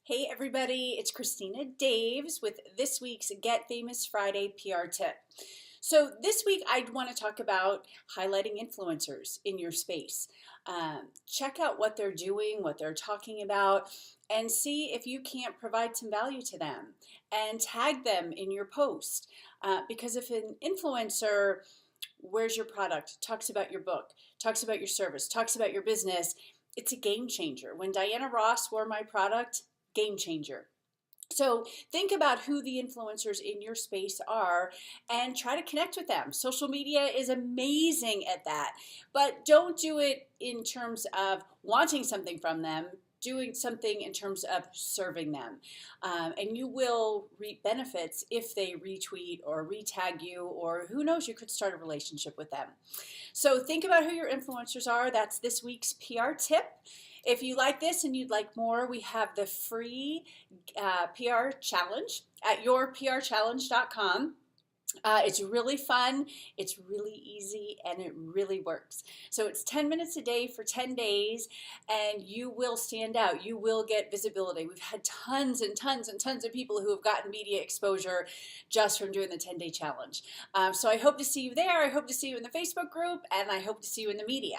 Hey everybody, it's Christina Daves with this week's Get Famous Friday PR tip. So this week I want to talk about highlighting influencers in your space. Check out what they're doing, what they're talking about, and see if you can't provide some value to them and tag them in your post. Because if an influencer wears your product, talks about your book, talks about your service, talks about your business, it's a game changer. When Diana Ross wore my product, game changer. So think about who the influencers in your space are and try to connect with them. Social media is amazing at that, but don't do it in terms of wanting something from them. Doing something in terms of serving them. And you will reap benefits if they retweet or retag you, or who knows, you could start a relationship with them. So think about who your influencers are. That's this week's PR tip. If you like this and you'd like more, we have the free PR challenge at yourprchallenge.com. It's really fun, it's really easy, and it really works. So it's 10 minutes a day for 10 days, and you will stand out. You will get visibility. We've had tons and tons and tons of people who have gotten media exposure just from doing the 10-day challenge. So I hope to see you there. I hope to see you in the Facebook group, and I hope to see you in the media.